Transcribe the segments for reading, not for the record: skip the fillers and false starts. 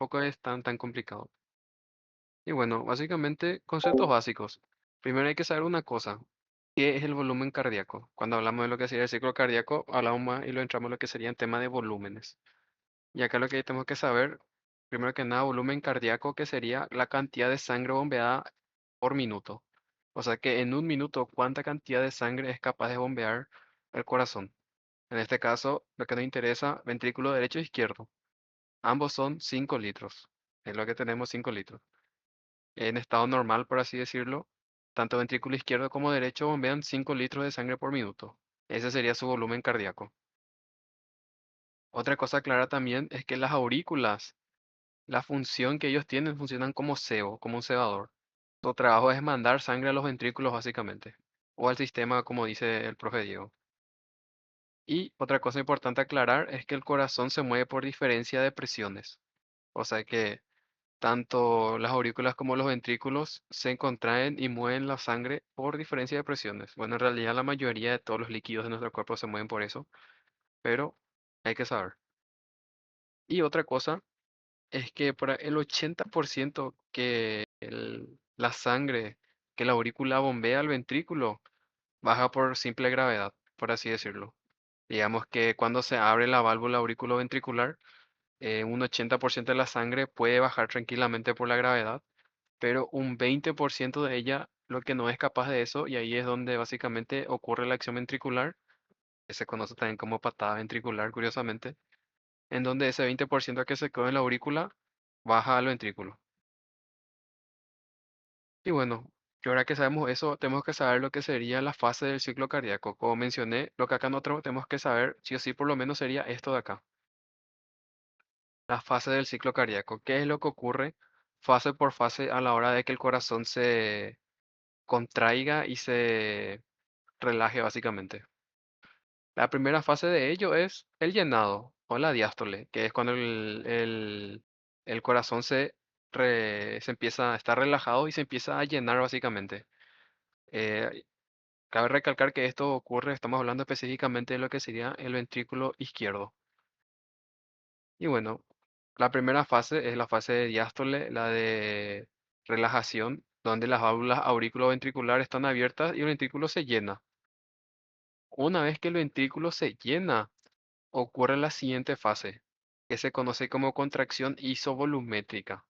tampoco es tan complicado. Y bueno, básicamente conceptos básicos. Primero hay que saber una cosa, ¿qué es el volumen cardíaco? Cuando hablamos de lo que sería el ciclo cardíaco, hablamos más y lo entramos en lo que sería en tema de volúmenes. Y acá lo que tenemos que saber, primero que nada, volumen cardíaco, que sería la cantidad de sangre bombeada por minuto. O sea que en un minuto, ¿cuánta cantidad de sangre es capaz de bombear el corazón? En este caso, lo que nos interesa, ventrículo derecho e izquierdo. Ambos son 5 litros. Es lo que tenemos, 5 litros. En estado normal, por así decirlo, tanto ventrículo izquierdo como derecho bombean 5 litros de sangre por minuto. Ese sería su volumen cardíaco. Otra cosa clara también es que las aurículas, la función que ellos tienen, funcionan como cebo, como un cebador. Su trabajo es mandar sangre a los ventrículos básicamente, o al sistema como dice el profe Diego. Y otra cosa importante aclarar es que el corazón se mueve por diferencia de presiones. O sea que tanto las aurículas como los ventrículos se contraen y mueven la sangre por diferencia de presiones. Bueno, en realidad la mayoría de todos los líquidos de nuestro cuerpo se mueven por eso, pero hay que saber. Y otra cosa es que para el 80% que la sangre que la aurícula bombea al ventrículo baja por simple gravedad, por así decirlo. Digamos que cuando se abre la válvula auriculoventricular, un 80% de la sangre puede bajar tranquilamente por la gravedad, pero un 20% de ella lo que no es capaz de eso, y ahí es donde básicamente ocurre la acción ventricular, que se conoce también como patada ventricular, curiosamente, en donde ese 20% que se quedó en la aurícula baja al ventrículo. Y bueno, que ahora que sabemos eso, tenemos que saber lo que sería la fase del ciclo cardíaco. Como mencioné, lo que acá nosotros tenemos que saber, sí o sí, por lo menos sería esto de acá, la fase del ciclo cardíaco. ¿Qué es lo que ocurre fase por fase a la hora de que el corazón se contraiga y se relaje básicamente? La primera fase de ello es el llenado o la diástole, que es cuando el corazón se empieza a estar relajado y se empieza a llenar básicamente. Eh, Cabe recalcar que esto ocurre, estamos hablando específicamente de lo que sería el ventrículo izquierdo. Y bueno, la primera fase es la fase de diástole, la de relajación, donde las válvulas auriculoventriculares están abiertas y el ventrículo se llena. Una vez que el ventrículo se llena, ocurre la siguiente fase, que se conoce como contracción isovolumétrica.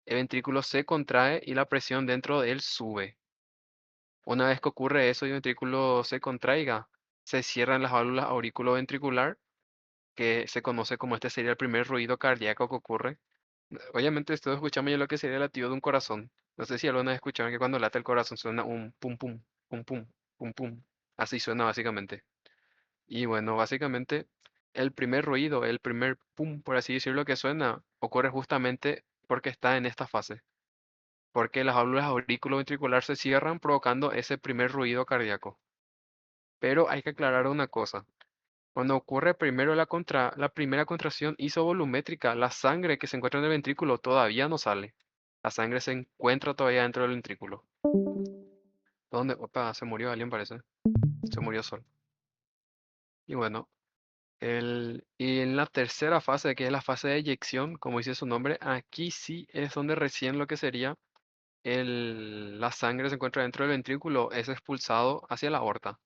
El ventrículo se contrae y la presión dentro de él sube. Una vez que ocurre eso y el ventrículo se contraiga, se cierran las válvulas auriculoventricular, que se conoce como este sería el primer ruido cardíaco que ocurre. Obviamente estoy escuchando ya lo que sería el latido de un corazón. No sé si alguna vez escucharon que cuando late el corazón suena un pum pum, pum pum, pum pum. Así suena básicamente. Y bueno, básicamente el primer ruido, el primer pum, por así decirlo, que suena, ocurre justamente porque está en esta fase. Porque las válvulas auriculoventricular se cierran provocando ese primer ruido cardíaco. Pero hay que aclarar una cosa. Cuando ocurre primero la primera contracción isovolumétrica, la sangre que se encuentra en el ventrículo todavía no sale. La sangre se encuentra todavía dentro del ventrículo. ¿Dónde? Opa, se murió alguien, parece. Se murió Sol. Y bueno, y en la tercera fase, que es la fase de eyección, como dice su nombre, aquí sí es donde recién lo que sería la sangre se encuentra dentro del ventrículo, es expulsado hacia la aorta.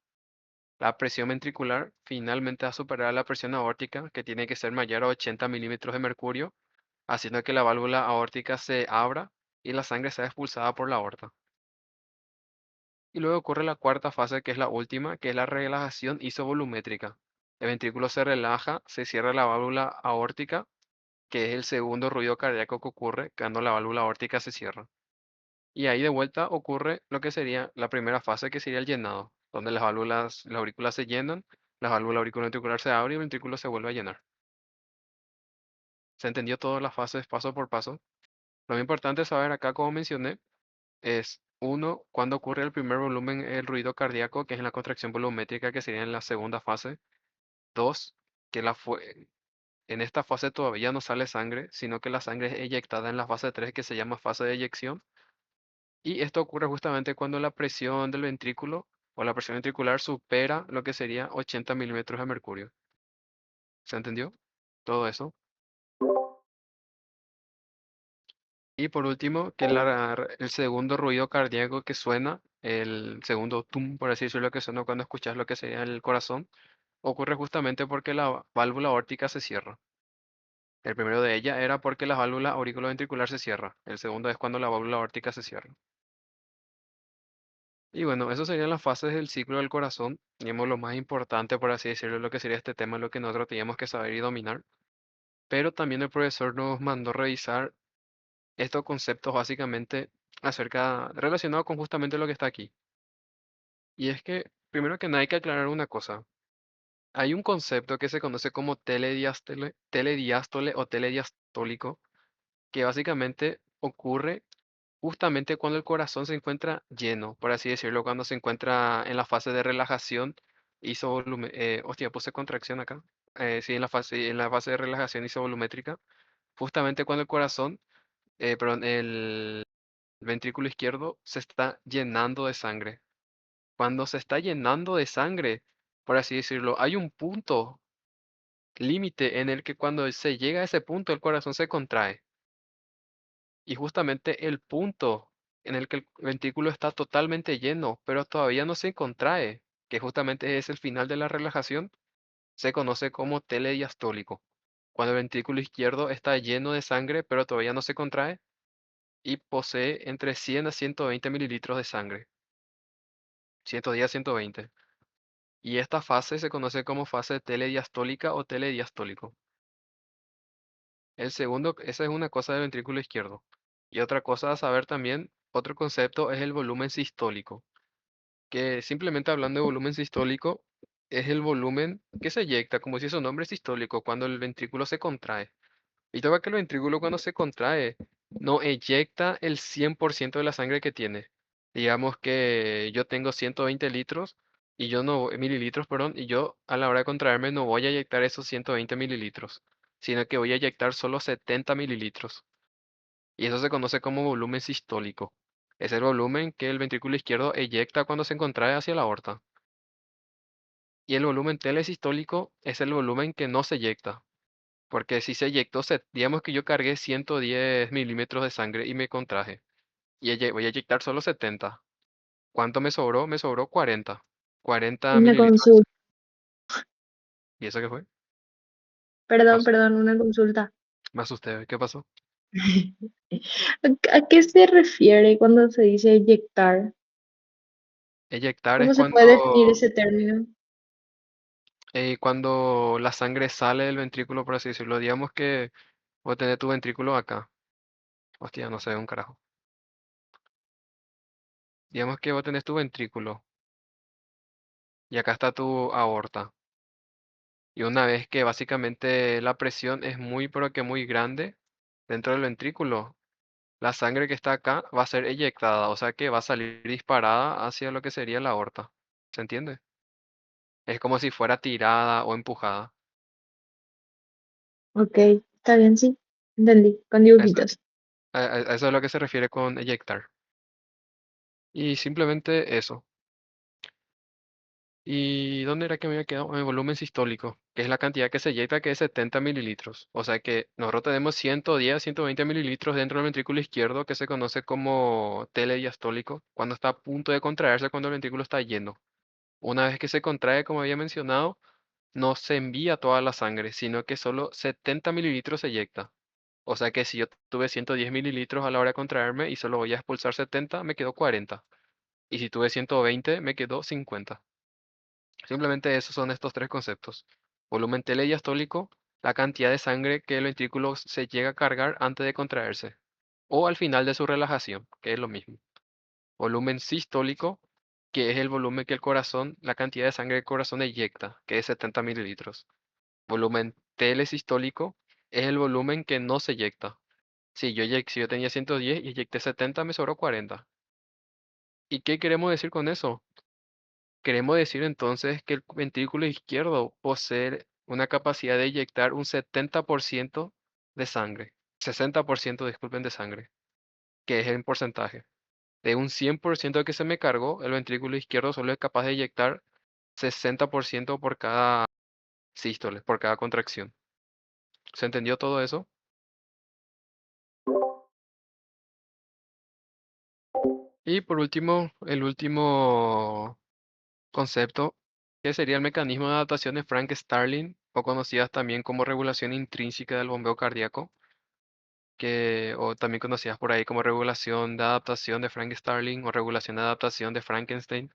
La presión ventricular finalmente va a superar la presión aórtica, que tiene que ser mayor a 80 milímetros de mercurio, haciendo que la válvula aórtica se abra y la sangre sea expulsada por la aorta. Y luego ocurre la cuarta fase, que es la última, que es la relajación isovolumétrica. El ventrículo se relaja, se cierra la válvula aórtica, que es el segundo ruido cardíaco que ocurre cuando la válvula aórtica se cierra. Y ahí de vuelta ocurre lo que sería la primera fase, que sería el llenado, donde las aurículas se llenan, la válvula auriculoventricular se abre y el ventrículo se vuelve a llenar. ¿Se entendió todas las fases paso por paso? Lo más importante saber acá, como mencioné, es uno, cuando ocurre el primer volumen, el ruido cardíaco, que es en la contracción volumétrica, que sería en la segunda fase. Dos, que en esta fase todavía no sale sangre, sino que la sangre es eyectada en la fase 3, que se llama fase de eyección. Y esto ocurre justamente cuando la presión del ventrículo o la presión ventricular supera lo que sería 80 milímetros de mercurio. ¿Se entendió? Todo eso. Y por último, que el segundo ruido cardíaco que suena, el segundo tum, por así decirlo, que suena cuando escuchas lo que sería el corazón, ocurre justamente porque la válvula aórtica se cierra. El primero de ella era porque la válvula auriculoventricular se cierra. El segundo es cuando la válvula aórtica se cierra. Y bueno, eso serían las fases del ciclo del corazón. Digamos lo más importante, por así decirlo, lo que sería este tema, lo que nosotros teníamos que saber y dominar. Pero también el profesor nos mandó revisar estos conceptos básicamente relacionados con justamente lo que está aquí. Y es que, primero que nada, hay que aclarar una cosa. Hay un concepto que se conoce como telediástole o telediastólico, que básicamente ocurre justamente cuando el corazón se encuentra lleno, por así decirlo, cuando se encuentra en la fase de relajación isovolumétrica. Hostia, puse contracción acá. Sí, en la fase de relajación isovolumétrica, justamente cuando el corazón, perdón, el ventrículo izquierdo se está llenando de sangre. Cuando se está llenando de sangre, por así decirlo, hay un punto límite en el que cuando se llega a ese punto el corazón se contrae. Y justamente el punto en el que el ventrículo está totalmente lleno, pero todavía no se contrae, que justamente es el final de la relajación, se conoce como telediastólico. Cuando el ventrículo izquierdo está lleno de sangre, pero todavía no se contrae y posee entre 100 a 120 mililitros de sangre. 110 a 120. Y esta fase se conoce como fase telediastólica o telediastólico. El segundo, esa es una cosa del ventrículo izquierdo. Y otra cosa a saber también, otro concepto es el volumen sistólico, que simplemente hablando de volumen sistólico, es el volumen que se eyecta, como si su nombre es sistólico, cuando el ventrículo se contrae. Y toca que el ventrículo cuando se contrae no eyecta el 100% de la sangre que tiene. Digamos que yo tengo 120 litros y yo no, mililitros, perdón, y yo a la hora de contraerme no voy a eyectar esos 120 mililitros, sino que voy a eyectar solo 70 mililitros. Y eso se conoce como volumen sistólico. Es el volumen que el ventrículo izquierdo eyecta cuando se contrae hacia la aorta. Y el volumen telesistólico es el volumen que no se eyecta. Porque si se eyectó, digamos que yo cargué 110 milímetros de sangre y me contraje. Y voy a eyectar solo 70. ¿Cuánto me sobró? Me sobró 40. 40 Una mililitros de consulta, sangre. ¿Y eso qué fue? perdón, Más, perdón, una consulta. me asusté. ¿Qué pasó? ¿A qué se refiere cuando se dice eyectar? Eyectar es ¿Cómo se puede definir cuando, ese término? cuando la sangre sale del ventrículo, por así decirlo. Digamos que voy a tener tu ventrículo acá. Hostia, no sé, un carajo. Digamos que vos tenés tu ventrículo y acá está tu aorta. Y una vez que básicamente la presión es muy, pero que muy grande dentro del ventrículo, la sangre que está acá va a ser eyectada, o sea que va a salir disparada hacia lo que sería la aorta. ¿Se entiende? Es como si fuera tirada o empujada. Ok, está bien, sí. Entendí, con Eso, dibujitos. a eso es lo que se refiere con eyectar. Y simplemente eso. ¿Y dónde era que me había quedado? En el volumen sistólico, que es la cantidad que se eyecta, que es 70 mililitros. O sea que nosotros tenemos 110, 120 mililitros dentro del ventrículo izquierdo, que se conoce como telediastólico, cuando está a punto de contraerse, cuando el ventrículo está lleno. Una vez que se contrae, como había mencionado, no se envía toda la sangre, sino que solo 70 mililitros se eyecta. O sea que si yo tuve 110 mililitros a la hora de contraerme y solo voy a expulsar 70, me quedó 40. Y si tuve 120, me quedó 50. Simplemente esos son estos tres conceptos. Volumen telediastólico, la cantidad de sangre que el ventrículo se llega a cargar antes de contraerse, o al final de su relajación, que es lo mismo. Volumen sistólico, que es el volumen que el corazón, la cantidad de sangre que el corazón eyecta, que es 70 mililitros. Volumen telesistólico es el volumen que no se eyecta. Si yo tenía 110 y eyecté 70, me sobró 40. ¿Y qué queremos decir con eso? Queremos decir entonces que el ventrículo izquierdo posee una capacidad de eyectar un 70% de sangre, 60%, disculpen, de sangre, que es el porcentaje. De un 100% que se me cargó, el ventrículo izquierdo solo es capaz de eyectar 60% por cada sístole, por cada contracción. ¿Se entendió todo eso? Y por último, el último concepto, que sería el mecanismo de adaptación de Frank Starling, o conocidas también como regulación intrínseca del bombeo cardíaco, o también conocidas por ahí como regulación de adaptación de Frank Starling o regulación de adaptación de Frankenstein.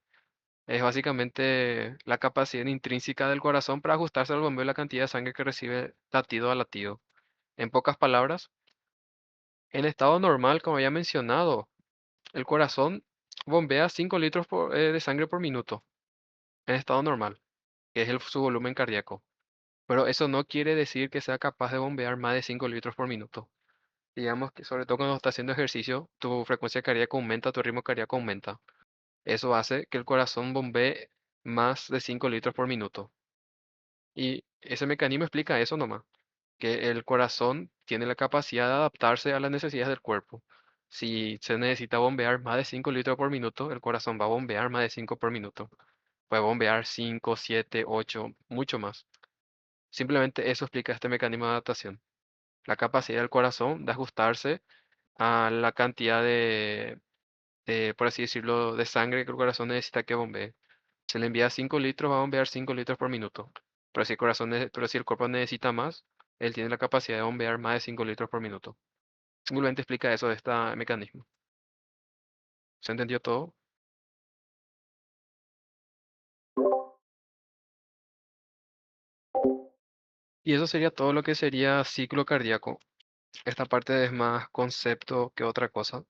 Es básicamente la capacidad intrínseca del corazón para ajustarse al bombeo y la cantidad de sangre que recibe latido a latido. En pocas palabras, en estado normal, como ya mencionado, el corazón bombea 5 litros de sangre por minuto, en estado normal, que es su volumen cardíaco. Pero eso no quiere decir que sea capaz de bombear más de 5 litros por minuto. Digamos que sobre todo cuando estás haciendo ejercicio, tu frecuencia cardíaca aumenta, tu ritmo cardíaco aumenta. Eso hace que el corazón bombee más de 5 litros por minuto. Y ese mecanismo explica eso nomás, que el corazón tiene la capacidad de adaptarse a las necesidades del cuerpo. Si se necesita bombear más de 5 litros por minuto, el corazón va a bombear más de 5 por minuto. Puede bombear 5, 7, 8, mucho más. Simplemente eso explica este mecanismo de adaptación. La capacidad del corazón de ajustarse a la cantidad por así decirlo, de sangre que el corazón necesita que bombee. Se le envía 5 litros, va a bombear 5 litros por minuto. Pero si el cuerpo necesita más, él tiene la capacidad de bombear más de 5 litros por minuto. Simplemente explica eso de este mecanismo. ¿Se entendió todo? Y eso sería todo lo que sería ciclo cardíaco. Esta parte es más concepto que otra cosa.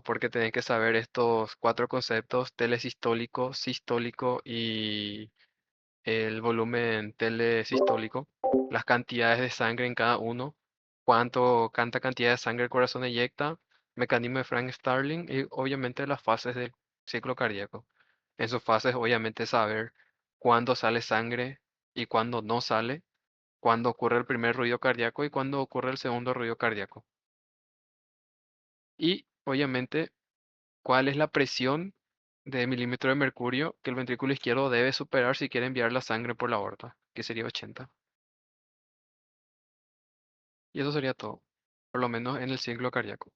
Porque tenés que saber estos cuatro conceptos: telesistólico, sistólico y el volumen telesistólico, las cantidades de sangre en cada uno, cuánta cantidad de sangre el corazón eyecta, mecanismo de Frank Starling y obviamente las fases del ciclo cardíaco. En sus fases, obviamente, saber cuándo sale sangre y cuándo no sale, cuándo ocurre el primer ruido cardíaco y cuándo ocurre el segundo ruido cardíaco. Y obviamente, cuál es la presión de milímetro de mercurio que el ventrículo izquierdo debe superar si quiere enviar la sangre por la aorta, que sería 80. Y eso sería todo, por lo menos en el ciclo cardíaco.